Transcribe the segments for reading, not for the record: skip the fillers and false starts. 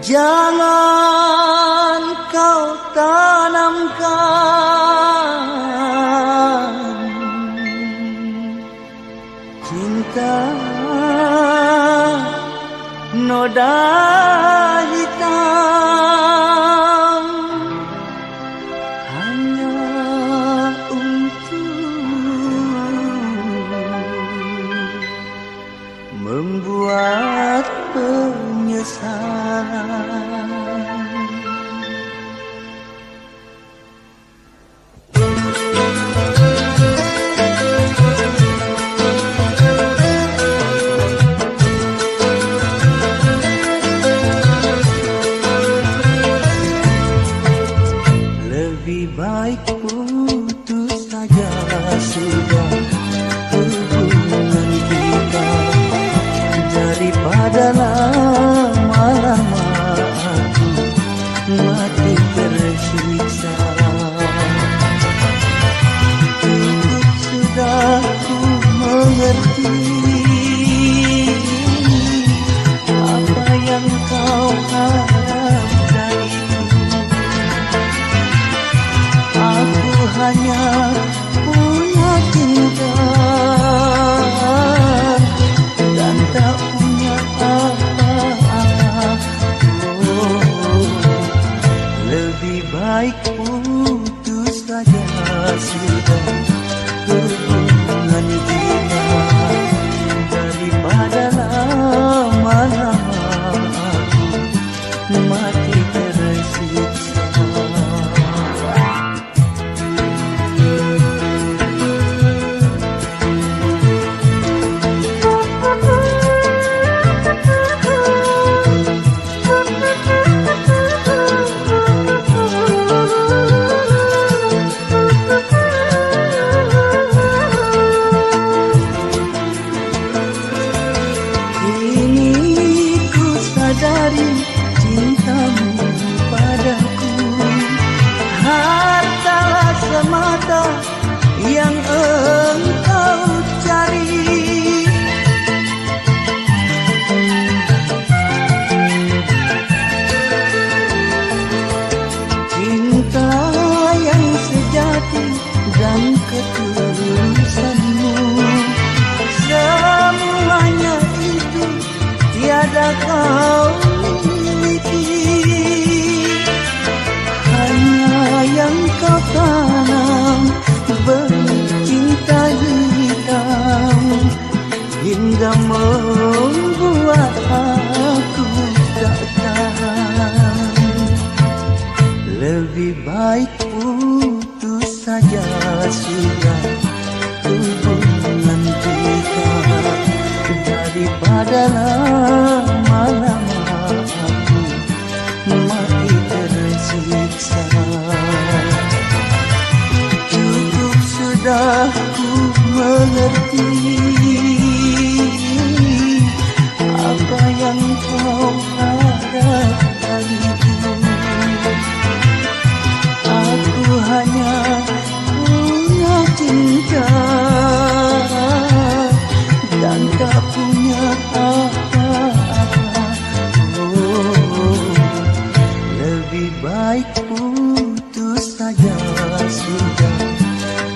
Jangan kau tanamkan cinta noda hitam hanya untuk membuat penyesalan. Lebih baik putus saja sudah hubungan kita daripada lama-lama aku mati tersiksa. Cukup sudah ku mengerti apa yang kau harap dariku. Aku hanya punya cinta dan tak punya apa-apa. Lebih baik putus saja sudah hubungan kita daripada lama-lama aku mati tersiksa. Dari cintamu padaku hartalah semata yang engkau cari. Cinta yang sejati dan ketulusanmu, semuanya itu tiada kau miliki. Hanya yang kau tanam benih cinta hitam hingga membuat aku tak tahan. Lebih baik putus saja sudah hubungan kita daripada lama-lama aku mati tersiksa. Cukup sudah ku mengerti apa yang kau harap dariku. Aku hanya punya cinta dan tak punya apa-apa. Lebih baik putus saja sudah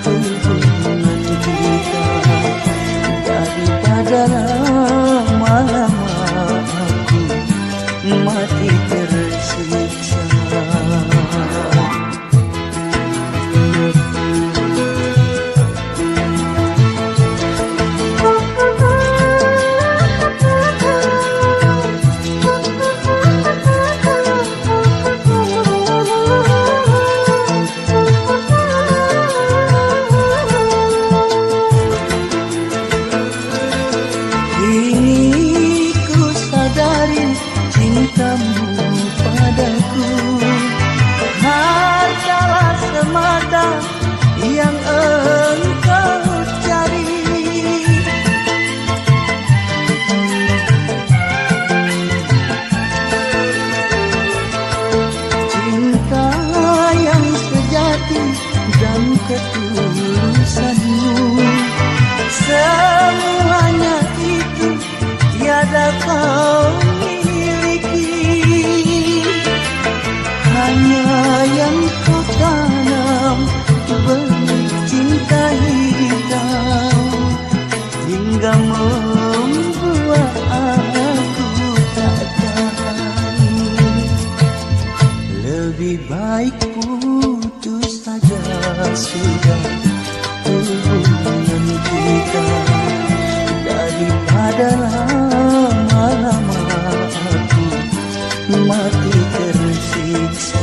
hubungan kita daripada lama-lama aku mati tersiksa. Cintamu padaku hartalah semata yang engkau cari. Cinta yang sejati dan ketulusanmu, semuanya itu tiada kau miliki. baik putus saja sudah hubungan kita, daripada lama-lama aku mati tersiksa.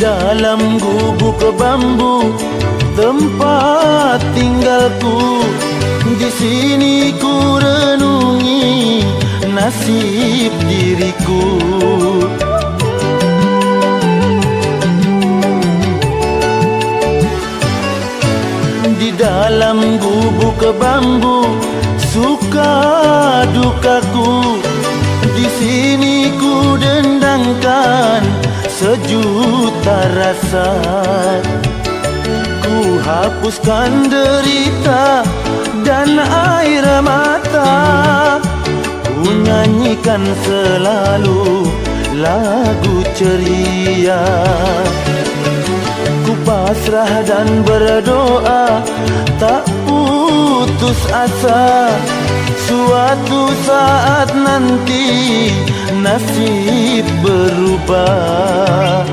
Dalam gubuk bambu tempat tinggalku, di sini ku renungi nasib diriku. Di dalam gubuk bambu suka dukaku, di sini ku dendangkan sejuta rasa. Ku hapuskan derita dan air mata, ku nyanyikan selalu lagu ceria. Ku pasrah dan berdoa tak putus asa, suatu saat nanti nasib berubah.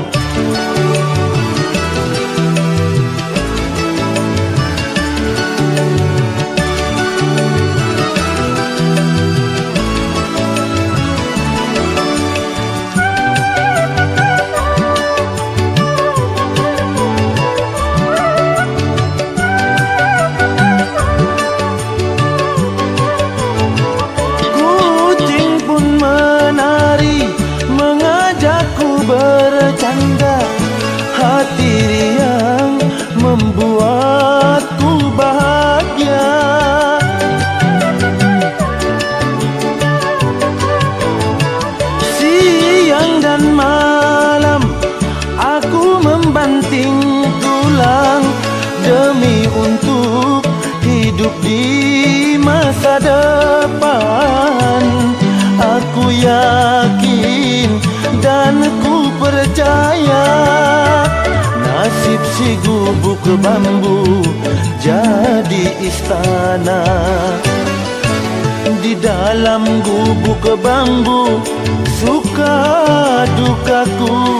Bercanda, hati riang membuatku bahagia. Siang dan malam aku membanting tulang demi untuk hidup di masa depan. Aku yakin dan ku percaya nasib si gubuk bambu jadi istana. Di dalam gubuk bambu suka dukaku,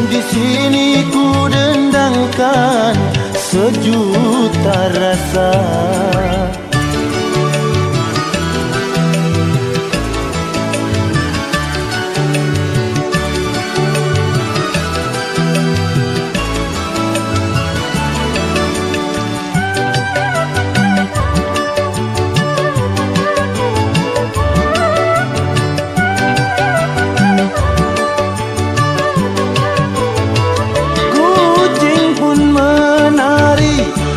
di sini ku dendangkan sejuta rasa.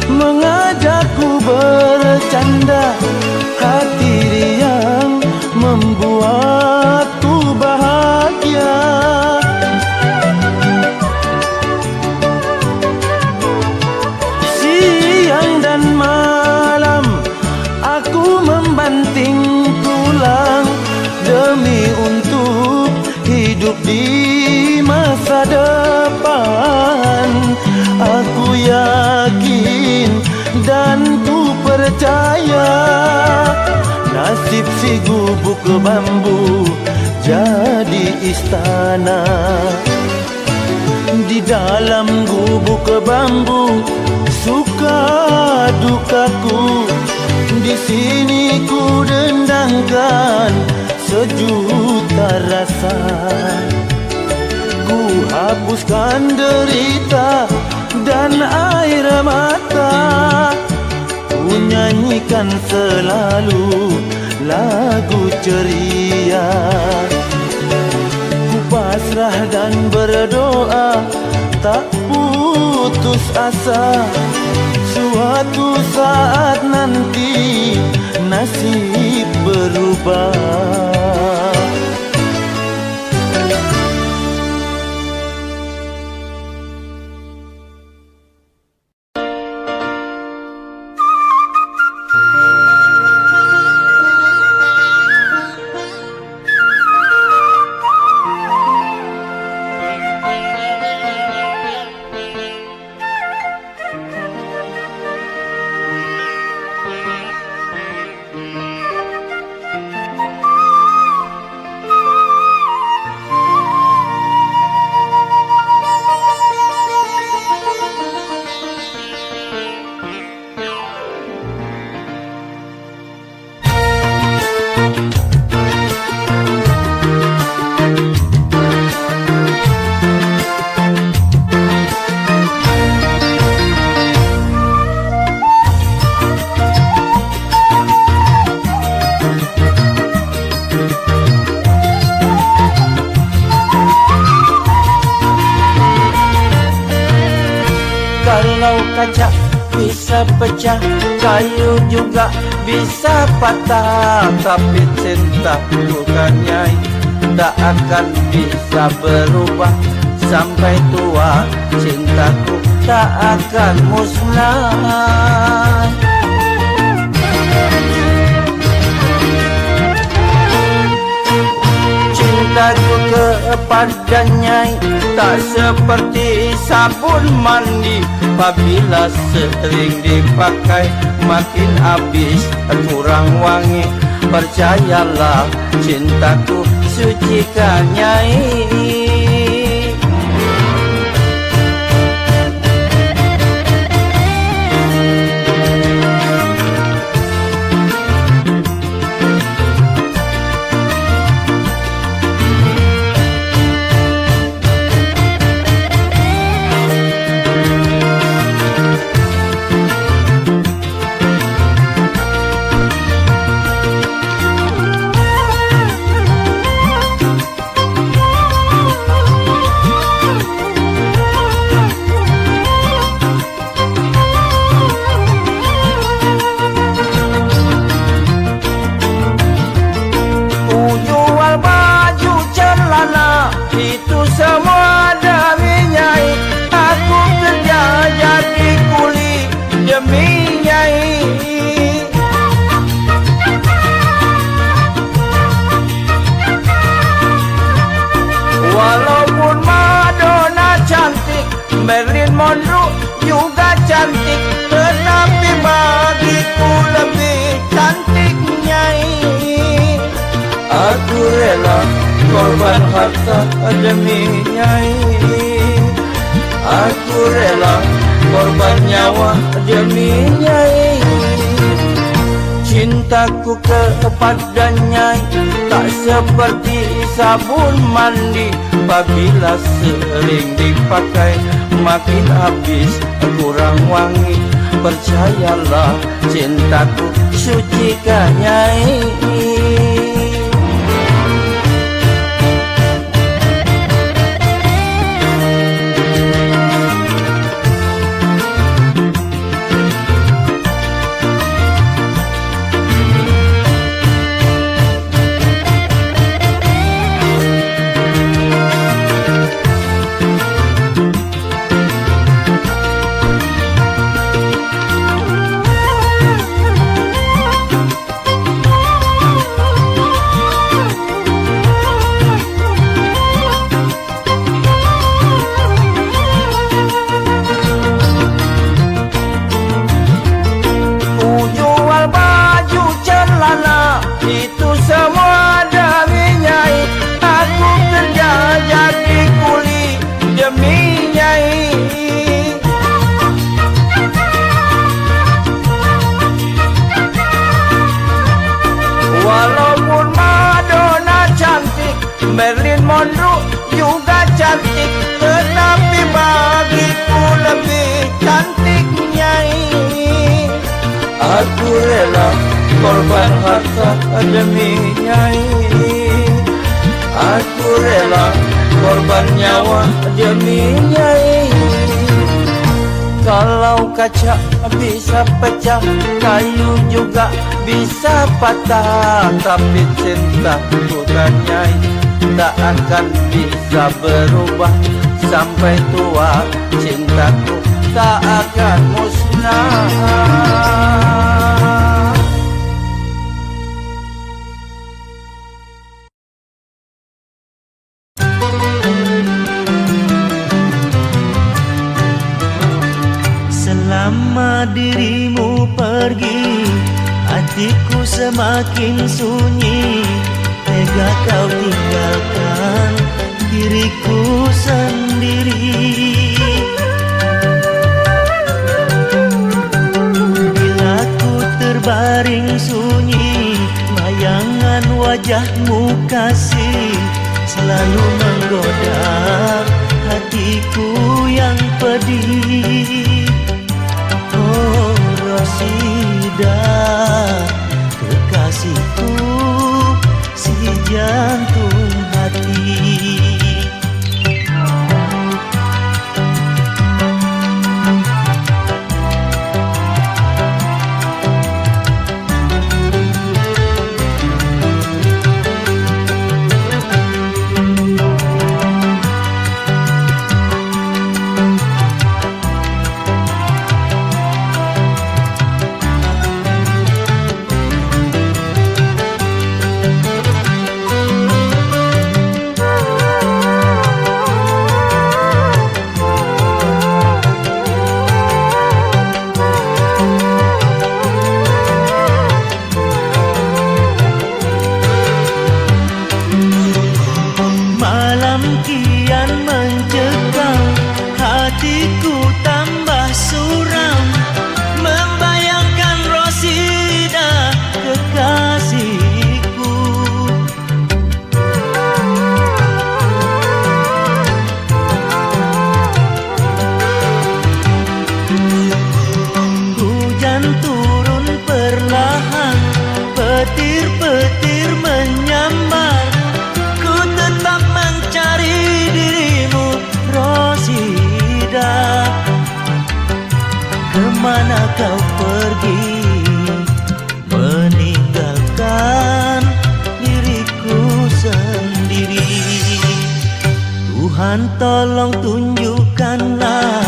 Mengajakku bercanda, hati riang membuatku bahagia. Siang dan malam aku membanting tulang demi untuk hidup di masa depan. Aku yakin dan ku percaya nasib si gubuk bambu jadi istana. Di dalam gubuk bambu suka dukaku, di sini ku dendangkan sejuta rasa. Ku hapuskan derita dan air mata, ku nyanyikan selalu lagu ceria. Ku pasrah dan berdoa tak putus asa, suatu saat nanti nasib berubah. bisa pecah, kayu juga bisa patah, tapi cinta bukannya tak akan bisa berubah. Sampai tua cintaku tak akan musnah. Cintaku kepadanya tak seperti sabun mandi, apabila sering dipakai makin habis kurang wangi. Percayalah cintaku sucikan Nyai. Itu semua demi Nyai, aku kerja jadi kuli demi Nyai. Walaupun Madonna cantik, Marilyn Monroe juga cantik, tetapi bagiku lebih cantik Nyai. Aku rela korban harta demi Nyai, aku rela korban nyawa demi Nyai. Cintaku kepada Nyai tak seperti sabun mandi, apabila sering dipakai makin habis kurang wangi. Percayalah cintaku sucikan Nyai. Itu semua demi Nyai, aku kerja jadi kuli demi Nyai. Walaupun Madonna cantik, Marilyn Monroe juga cantik, tetapi bagiku lebih cantik Nyai. Aku rela korban harta demi Nyai, aku rela korban nyawa demi Nyai. Kalau kaca bisa pecah, kayu juga bisa patah, tapi cinta bukan Nyai tak akan bisa berubah. Sampai tua cintaku tak akan musnah. Selama dirimu pergi, hatiku semakin sunyi. Tega kau tinggalkan diriku sendiri. Bila ku terbaring sunyi, bayangan wajahmu kasih selalu menggoda hatiku yang pedih. Oh Rosida, kekasihku, si jantung hati. Tuhan tolong tunjukkanlah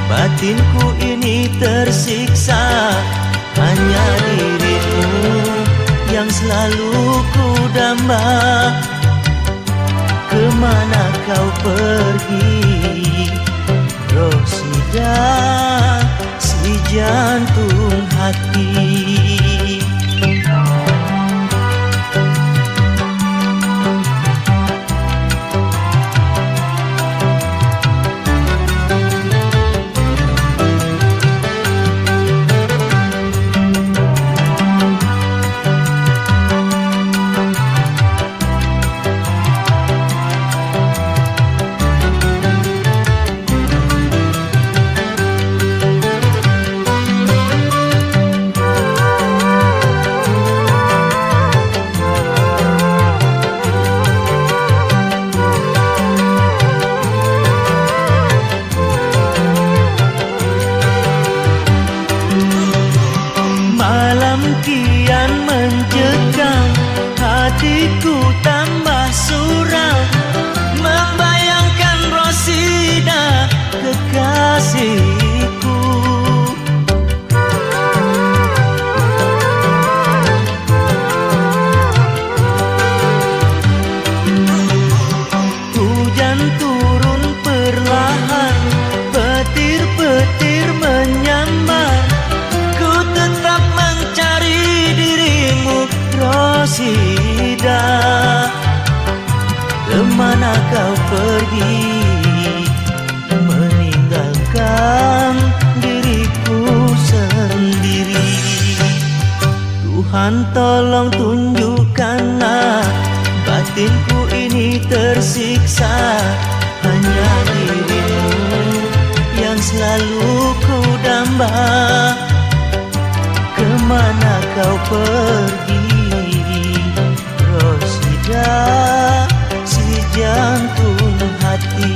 batinku ini tersiksa. Hanya dirimu yang selalu ku damba. Kemana kau pergi, Rosida, si jantung hati? Kian mencekam, hatiku tambah suram, membayangkan Rosida, kekasihku. Hujan turun perlahan, petir-petir menyambar, ku tetap mencari dirimu, Rosida. Kemana kau pergi, meninggalkan diriku sendiri? Tuhan tolong tunjukkanlah batinku ini tersiksa. Hanya dirimu yang selalu ku damba. Kemana kau pergi, Rosida, si jantung hati?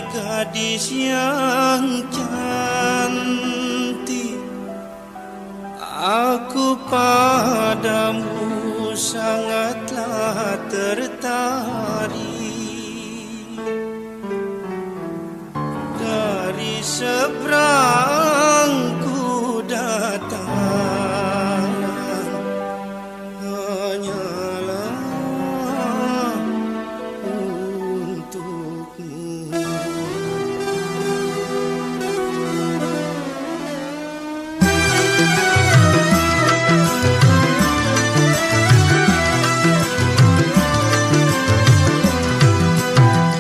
Gadis yang cantik, aku padamu sangatlah tertarik. Dari seberang ku datang, hanyalah untukmu.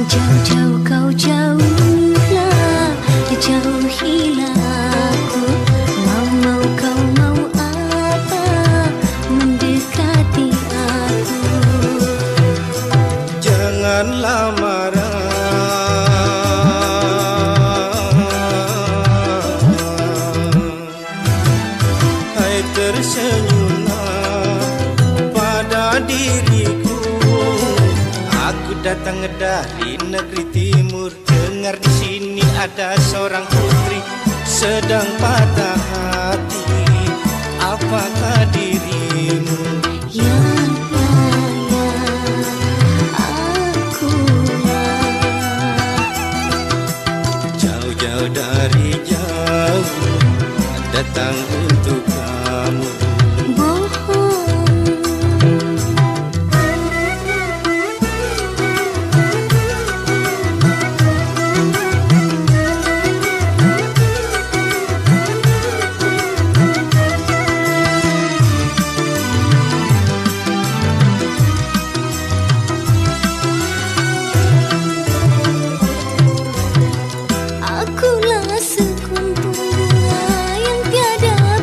Jauh-jauh kau jauhlah, jauhilah aku. Mau kau mau apa, mendekati aku. Janganlah marah, hai tersenyumlah pada diriku. Aku datang dari negeri timur, dengar di sini ada seorang putri sedang patah hati. Apakah dirimu? Ya, akulah. Jauh-jauh dari jauh datang untuk kamu. Akulah sekuntum bunga yang tiada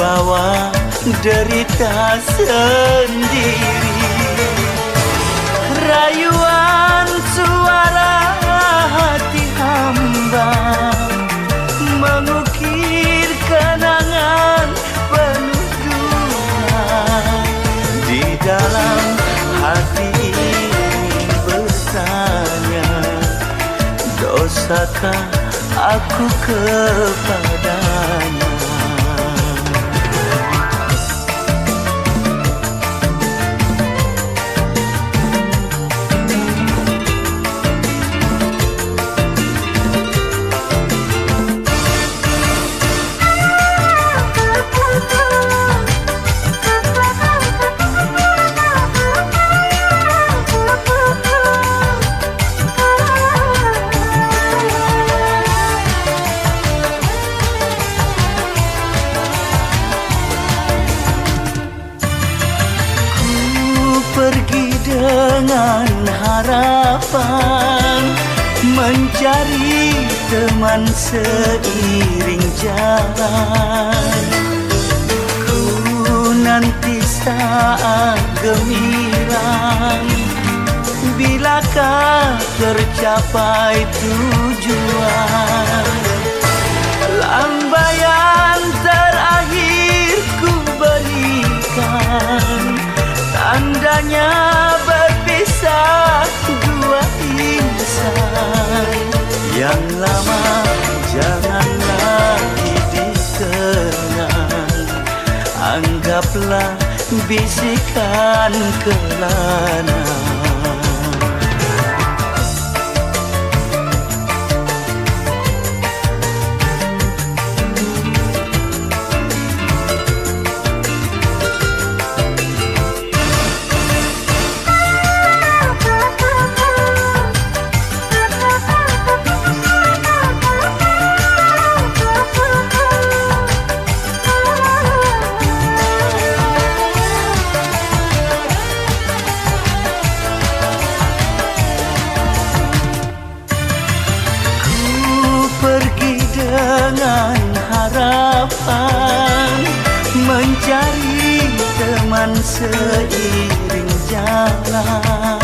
membawa derita sendiri. Rayuan suara hati hamba mengukir kenangan penuh duka. Di dalam hati ini bertanya, dosakah aku kepadanya? Pergi dengan harapan mencari teman seiring jalan. Ku nanti saat gemilang, bilakah tercapai tujuan. Lambaian terakhir ku berikan, tandanya berpisah dua insan. Yang lama jangan lagi dikenang, anggaplah bisikan kelana. Dengan harapan mencari teman seiring jalan.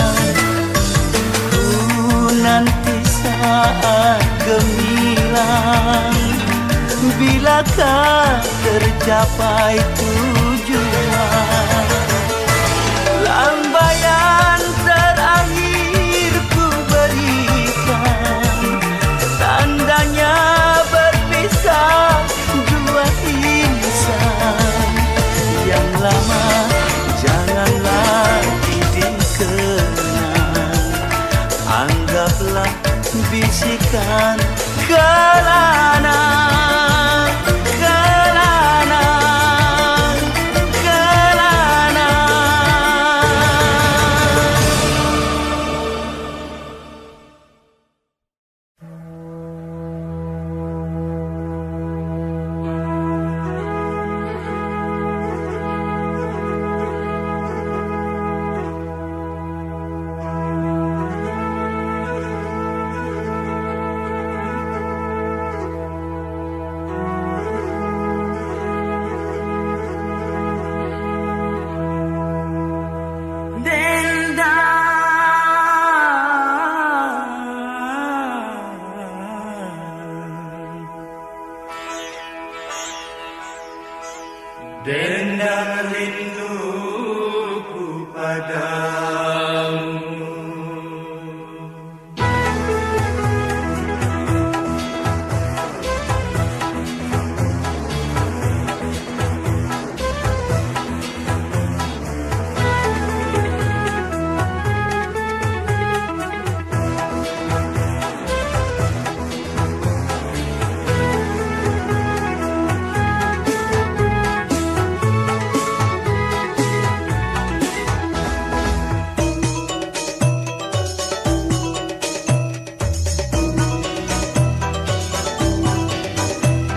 Ku nanti saat gemilang, bilakah tercapai tujuan. Lambaian terakhir ku berikan, tandanya berpisah dua insan. Yang lama jangan lagi dikenang, anggaplah bisikan kelana. Dendang rinduku padamu.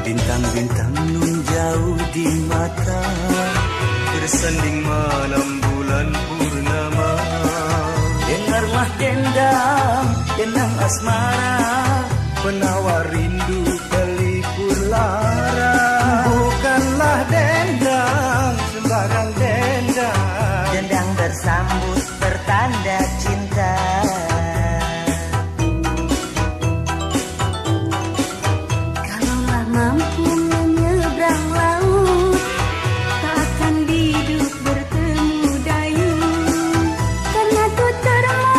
Bintang-bintang nun jauh di mata, bersanding malam bulan purnama. Dengarlah dendam, dendang asmara, penawar rindu pelipur lara. Bukanlah dendam tanda cinta. Kalaulah mampu menyeberang laut, tak akan hidup bertemu dayung. Karena tuturmu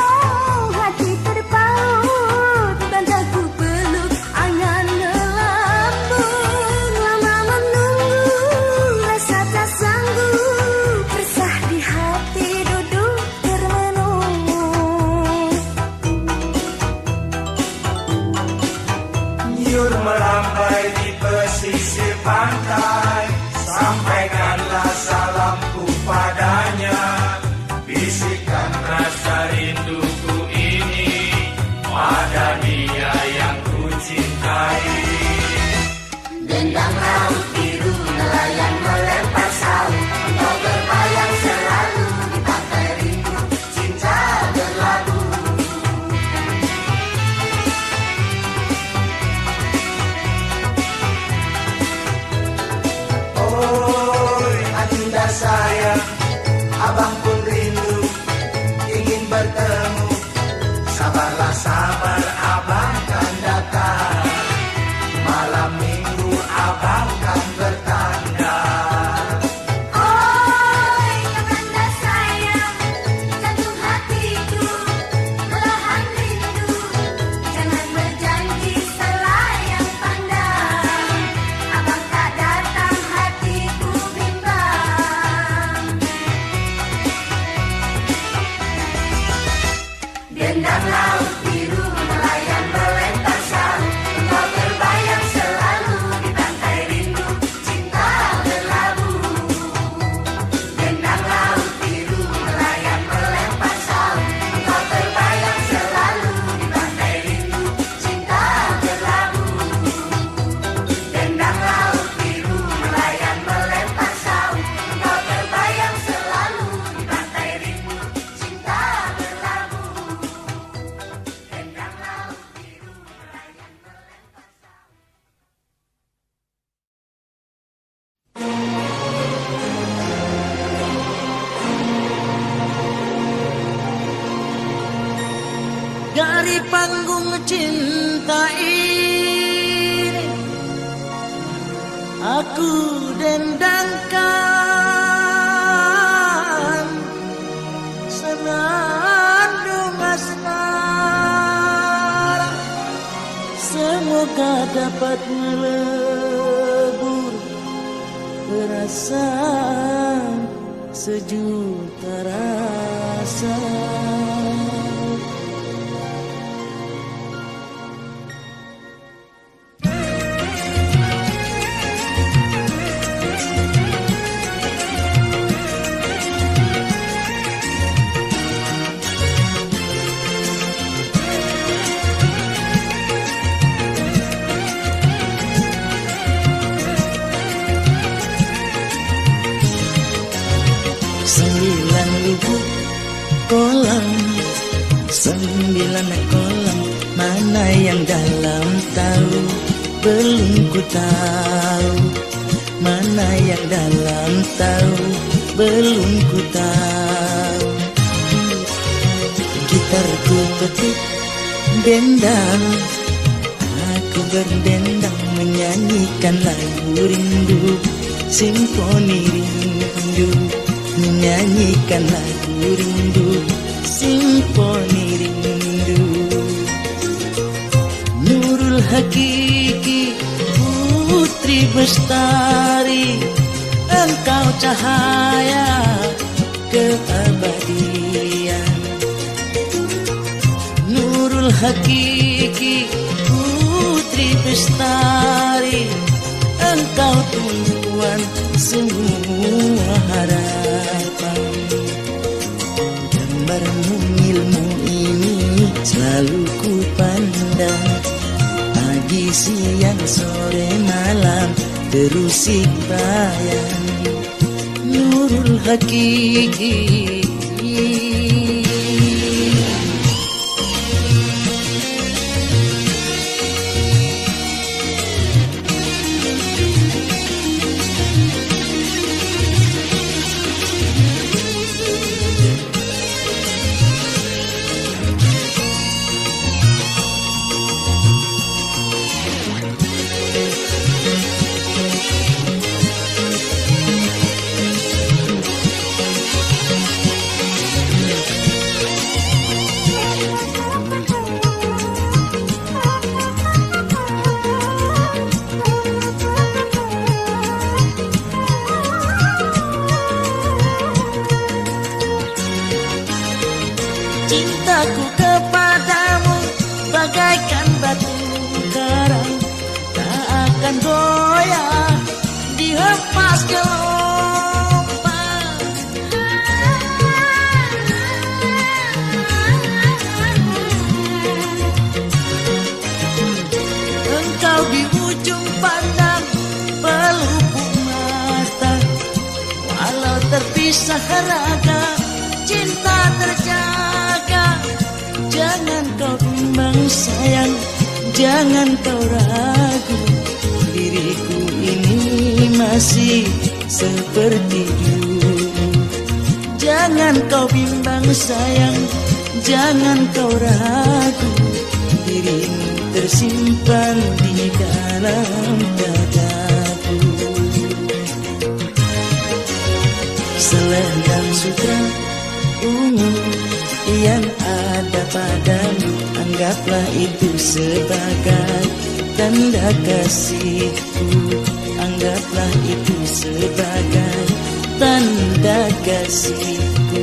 hati terpaut, bantal ku peluk angan melambung. Lama menunggu rasa tak sanggup, resah di hati duduk termenung. Nyur melambai di pesisir pantai, sampaikanlah salamku padanya. Bisikan rasa rinduku ini pada dia yang ku cintai. Dendang laut biru nelayan melempar saut, engkau berbayang selalu di pantai rindu, cinta berlabuh. Oi adinda sayang, abang pun rindu, ingin bertemu. Sabarlah sabar, abang kan datang. Malam minggu abang kan bertanda. Oi kakanda sayang, jantung hatiku belahan rindu. Jangan berjanji selayang pandang, abang tak datang hatiku bimbang. Dendang laut biru nelayan melempar saut, engkau terbayang selalu di pantai rindu, cinta berlabuh. Dendang laut biru nelayan melempar saut, engkau terbayang selalu di pantai rindu, cinta berlabuh. Dendang laut biru nelayan melempar saut, engkau terbayang selalu di pantai rindu, cinta berlabuh. Dendang laut biru nelayan melempar saut. Dari panggung cinta ini aku dendangkan senandung asmara, semoga dapat melebur perasaan sejuta rasa. Sembilan kolam, mana yang dalam tahu, belum ku tahu. Mana yang dalam tahu, belum ku tahu. Gitarku petik dendang, aku berdendang menyanyikan lagu rindu, simfoni rindu, menyanyikan lagu rindu, simfoni rindu. Nurul hakiki putri bestari, engkau cahaya keabadian. Nurul hakiki putri bestari, engkau tumpuan semua harapan. Gambarmu ilmu ini selalu ku pandang, pagi siang sore malam terusik bayang. Nurul hakiki. kisah raga cinta terjaga. Jangan kau bimbang sayang, jangan kau ragu, diriku ini masih seperti dulu. Jangan kau bimbang sayang, jangan kau ragu, dirimu tersimpan di dalam dadaku. Selendang sutra ungu yang ada padamu, anggaplah itu sebagai tanda kasihku. Anggaplah itu sebagai tanda kasihku.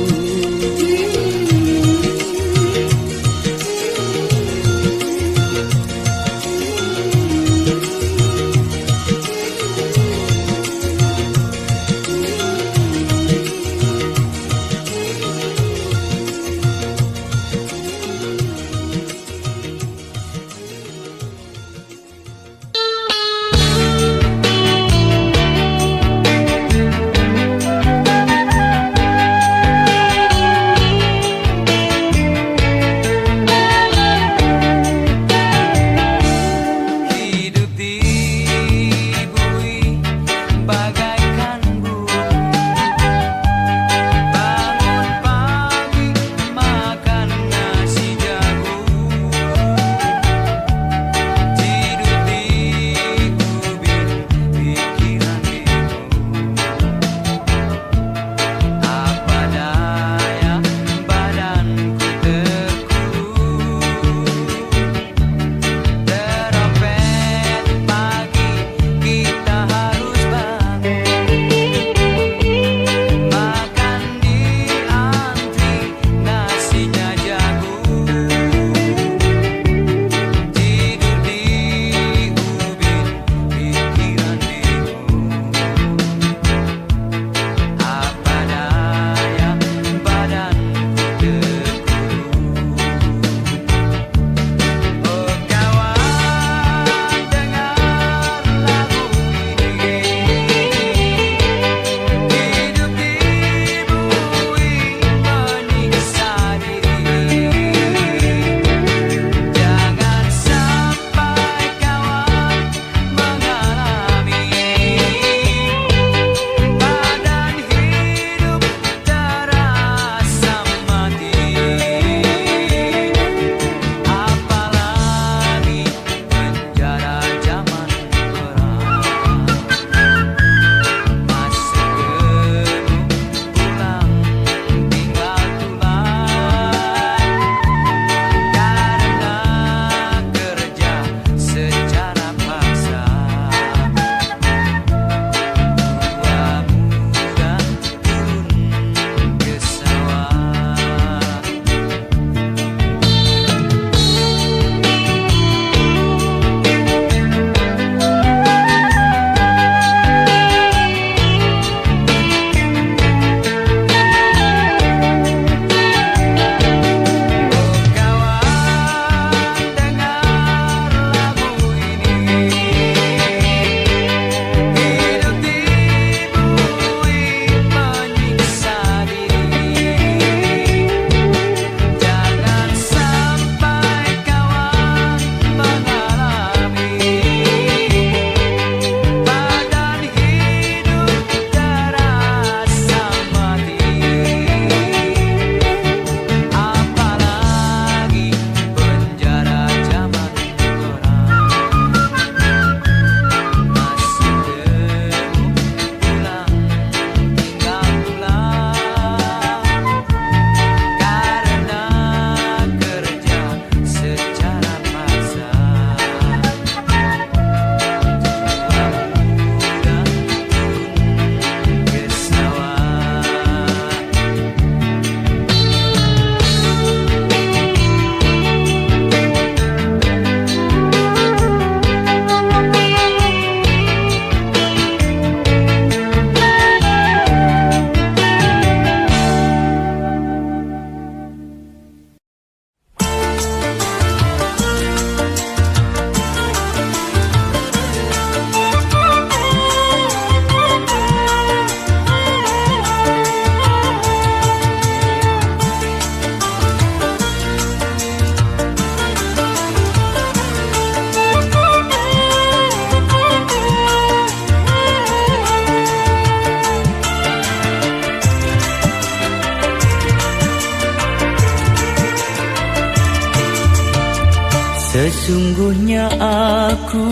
Sesungguhnya aku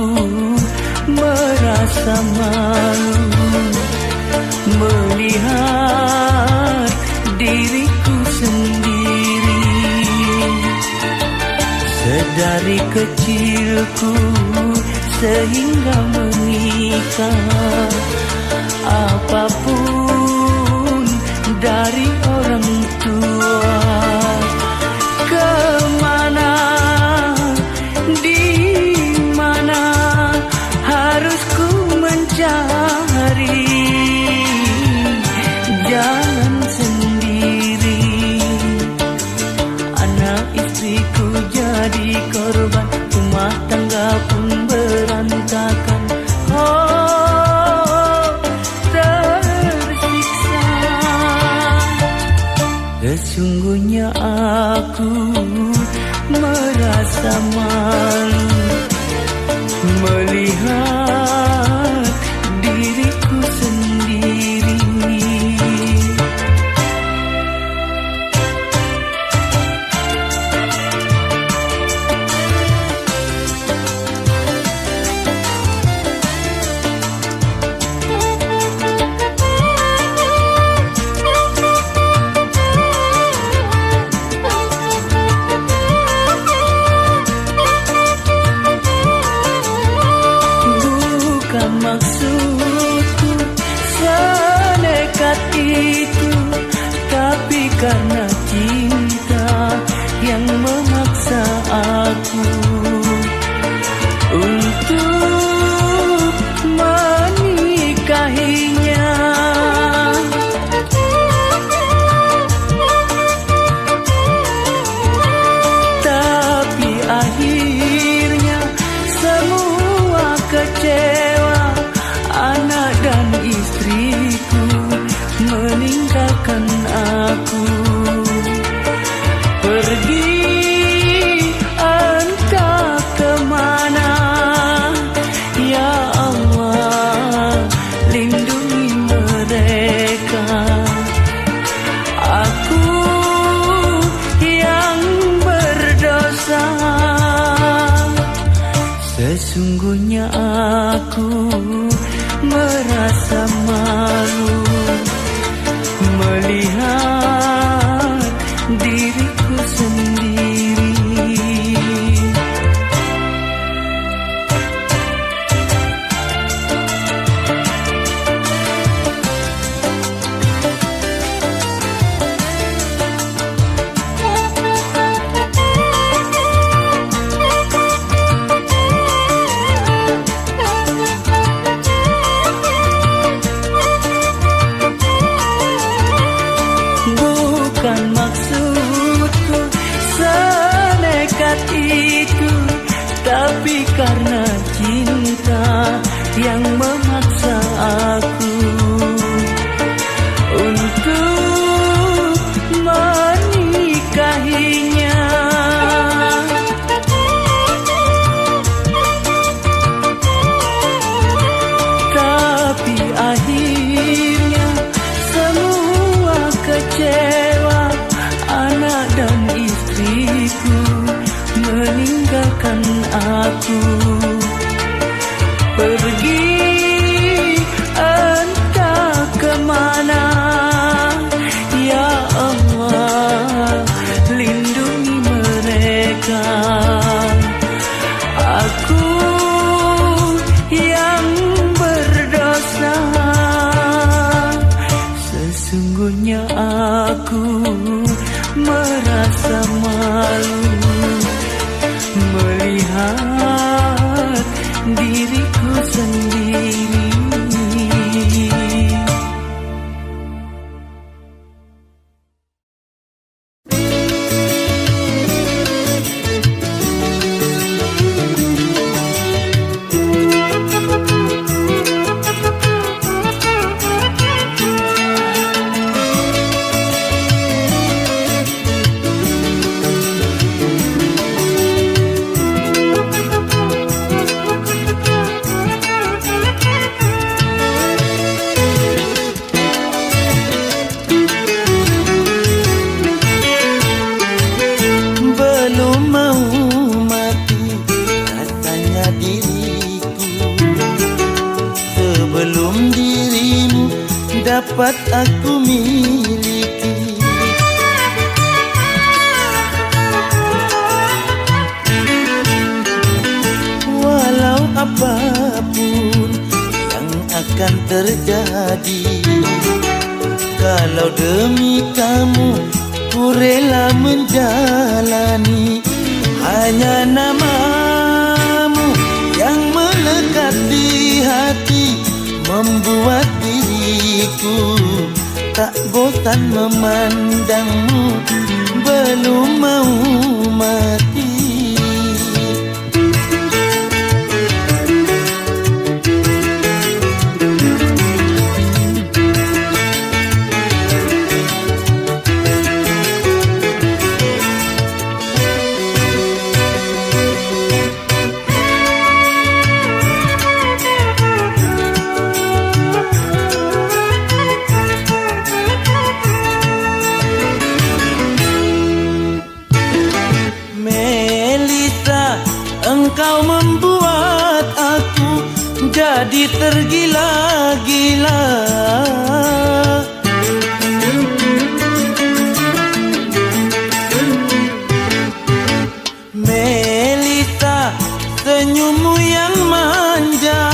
merasa malu melihat diriku sendiri. Sedari kecilku sehingga menikah, apapun dari orang tua, kemana, di mana harus ku mencari jalan sendiri. Anak istriku jadi korban, rumah tangga pun berantakan. Oh, tersiksa. Sesungguhnya aku merasa malu melihat diriku sendiri. Maksudku senekat itu, tapi karena cinta yang memaksa aku untuk menikahinya. Tapi akhirnya semua kecewa. Anak dan istriku meninggalkan aku, pergi entah kemana. Ya Allah, lindungi mereka. Aku yang berdosa. Sesungguhnya aku merasa malu melihat diriku sendiri. Bukan maksudku senekat itu, tapi karena cinta yang memaksa aku untuk menikahinya. Tapi akhirnya semua kecewa. Anak dan istriku meninggalkan aku, pergi entah kemana. Ya Allah, lindungi mereka. Aku yang berdosa. Sesungguhnya aku merasa malu melihat diriku sendiri. dapat aku miliki. Walau apapun yang akan terjadi, kalau demi kamu ku rela menjalani. Hanya namamu yang melekat di hati, membuat diriku tak bosan memandangmu, belum mau mati. Engkau membuat aku jadi tergila-gila. Melita, senyummu yang manja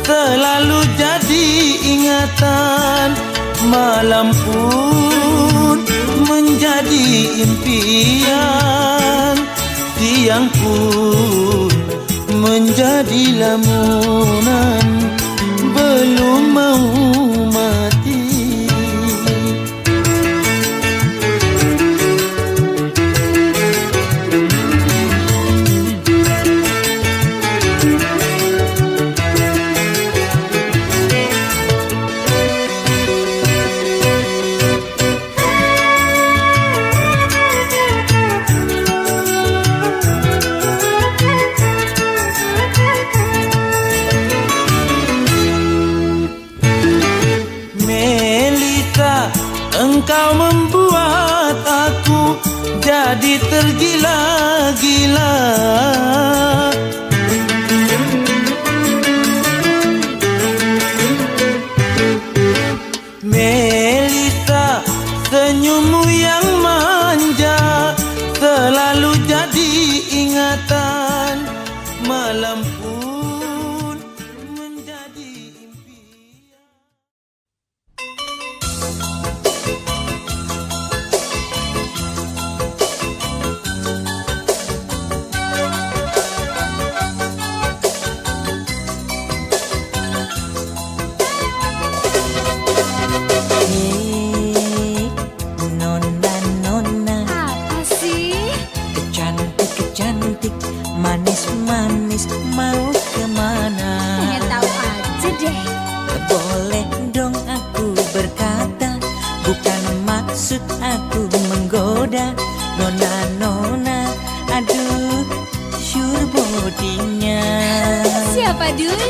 selalu jadi ingatan. Malam pun menjadi impian, siang pun menjadi lamunan, belum mau mati. Engkau membuat aku jadi tergila-gila. Melita, senyummu yang manja selalu jadi ingatan. Malam pun menjadi impian. Manis mau kemana? Pengen tahu aja deh. Boleh dong aku berkata, bukan maksud aku menggoda. Nona, aduh, sure bodinya. Siapa dulu?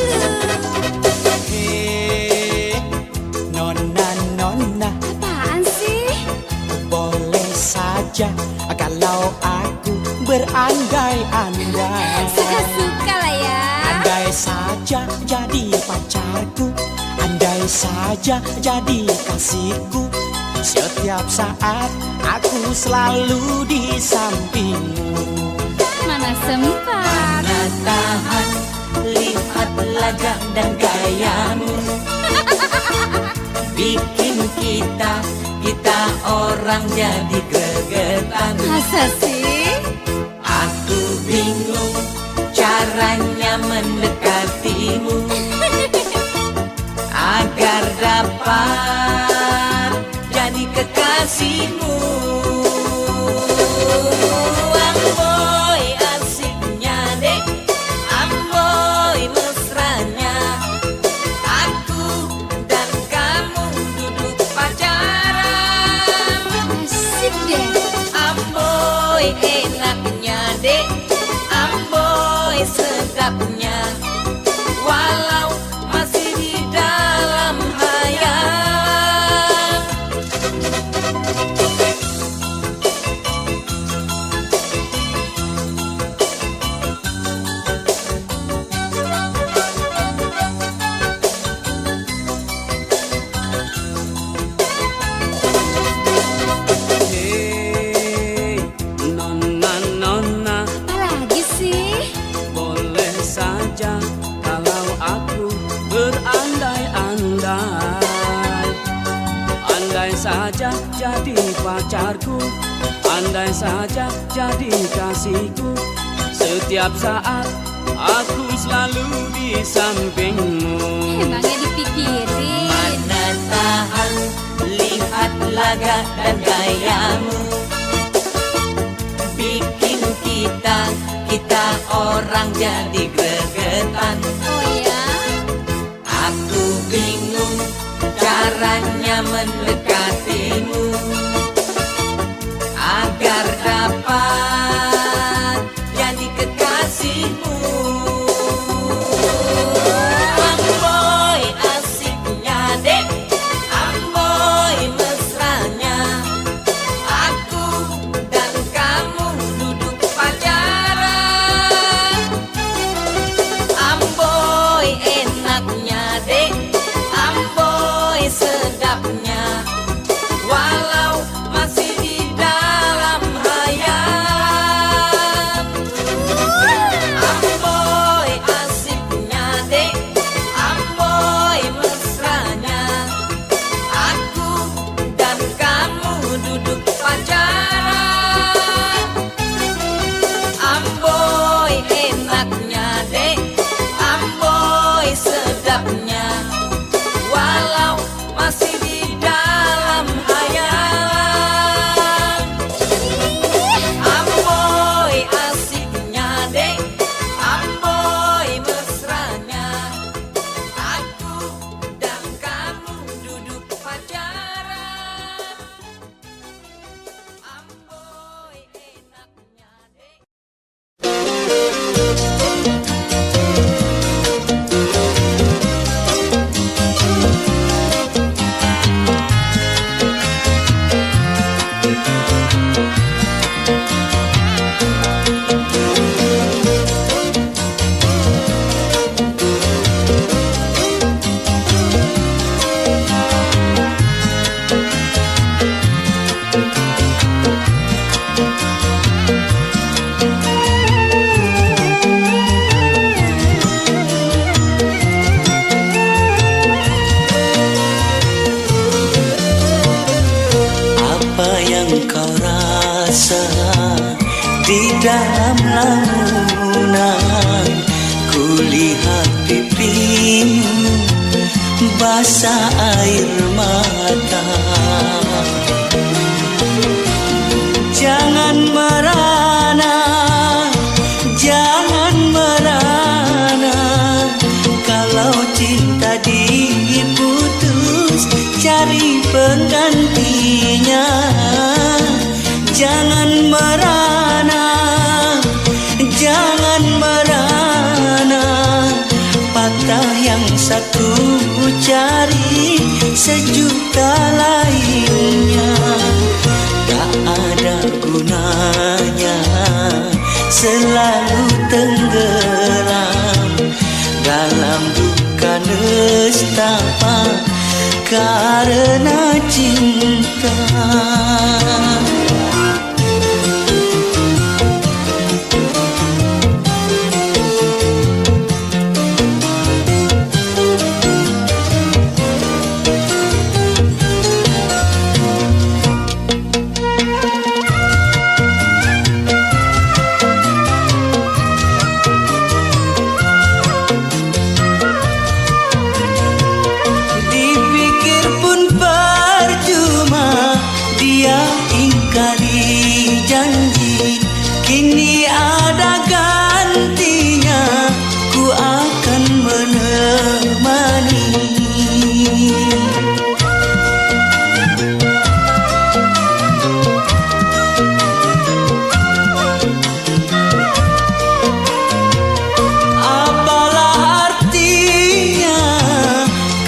Nona, Apaan sih? boleh saja kalau aku berandai-andai. Suka-suka lah ya. Andai saja jadi pacarku, andai saja jadi kasihku. Setiap saat aku selalu di sampingmu. Mana sempat. Mana tahan, lihat lagak dan gayamu. Bikin kita orang jadi gregetan. Masa sih? Aku bingung caranya mendekatimu agar dapat jadi kekasihmu. Amboy asiknya dek, amboy mesranya. Aku dan kamu duduk pacaran. Asik deh. Amboy enaknya dek, amboy sedapnya. Walau masih di dalam hayal. Andai saja jadi pacarku, andai saja jadi kasihku, setiap saat aku selalu di sampingmu. Emangnya dipikirin. Mana tahan, lihat laga dan gayamu, bikin kita orang jadi gregetan. Oh ya? Aku bingung caranya mendekatimu agar dapat jadi kekasihmu. Amboy asiknya dek, amboy mesranya, aku dan kamu duduk pacaran. Amboy enaknya dek, amboy sedapnya, walau masih di dalam hayal. Amboy asiknya dek, amboy mesranya, aku dan kamu duduk pacaran. Amboy enaknya dek, amboy sedapnya, walau masih di dalam hayalan. Amboy asiknya dek, amboy mesranya, aku dan kamu duduk pacaran. Amboy enaknya dek. Apa yang kau rasa di dalam lamunan? Kulihat pipimu basah air mata. Jangan merana, jangan merana, kalau cinta diputus cari penggantinya. Jangan merana, jangan merana, patah yang satu cari sejuta lainnya. Tak ada gunanya selalu tenggelam dalam duka nestapa karena cinta. Dipikir pun percuma, dia ingkari janji. Kini ada gantinya, ku akan menemani. Apalah artinya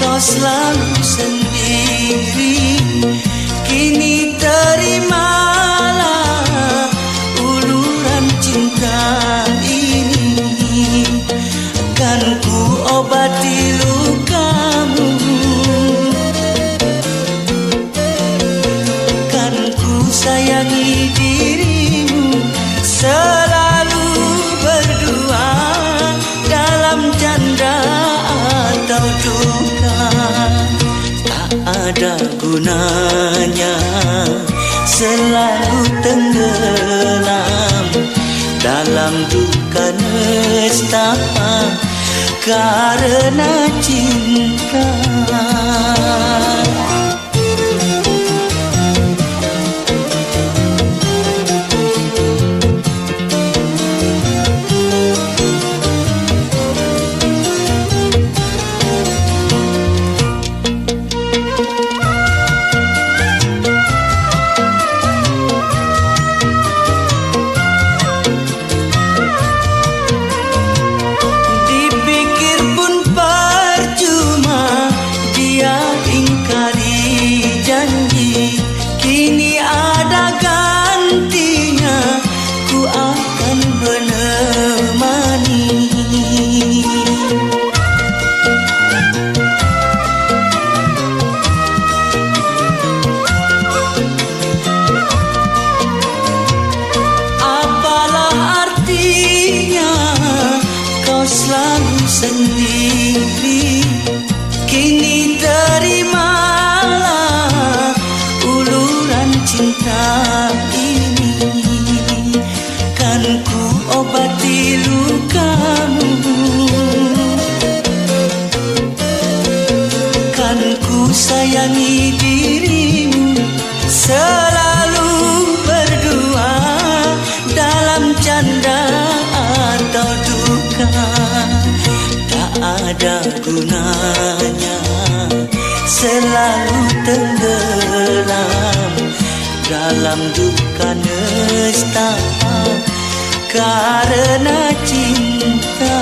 kau selalu sendiri. Kini terimalah uluran cinta ini. Kan ku obati lukamu, kan ku sayangi dirimu. Selalu berdua dalam canda atau duka. Tak ada gunanya selalu tenggelam dalam duka nestapa karena cinta. Selalu sendiri, kini terimalah uluran cinta ini. Kan ku obati lukamu, kan ku sayangi dirimu, selalu berdua dalam canda atau duka. Tak ada gunanya selalu tenggelam dalam duka nestapa karena cinta.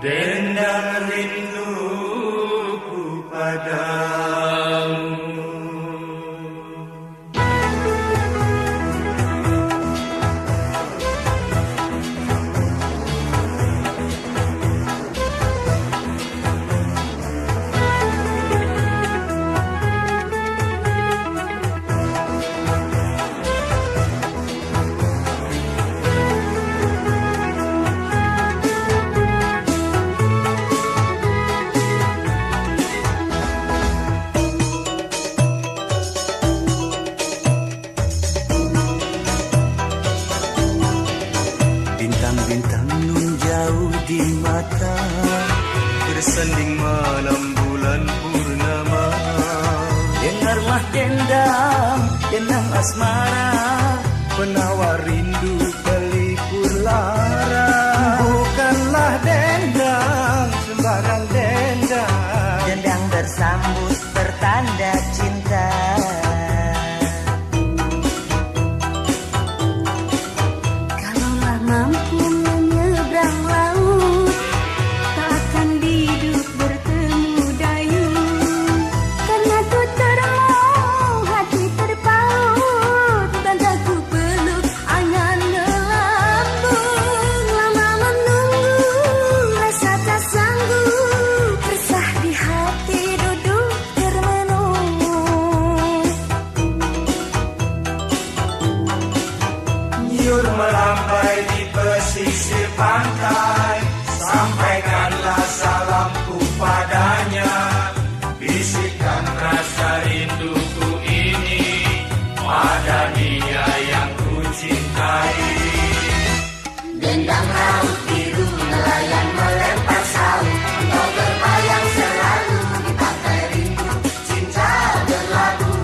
Dendam rinduku padamu. Bintang-bintang nun jauh di mata, Bersanding malam bulan purnama. dengarlah dendam, dendam asmara, Penawar rindu pelipur lara. Bukanlah dendam, sembarang dendam. dendam bersambut pertanda cinta. Kalaulah mampu menyeberang laut, tak akan hidup bertemu dayung. Karena tuturmu hati terpaut, dan tak ku peluk angan lambung. Lama menunggu, rasa tak sanggup, resah di hati duduk termenung. Nyur melambai di pesisir pantai. Sampaikanlah salamku padanya. Bisikan rasa rinduku ini pada dia yang ku cintai. Dendam laut biru nelayan melempar saut. Engkau terbayang selalu di pantai rindu. Cinta berlabuh.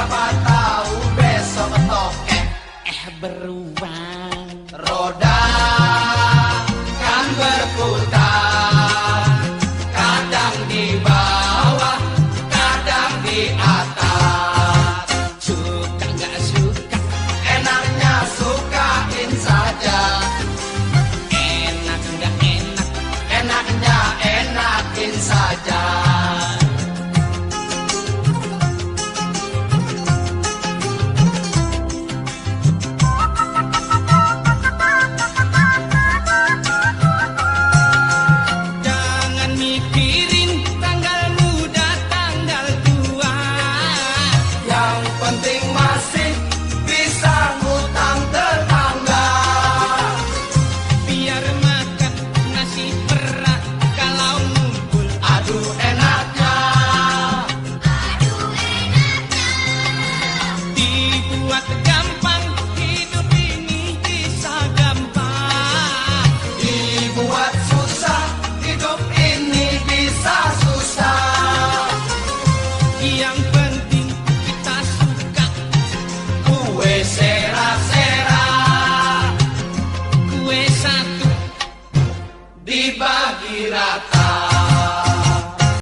Siapa tahu besok toh beruang roda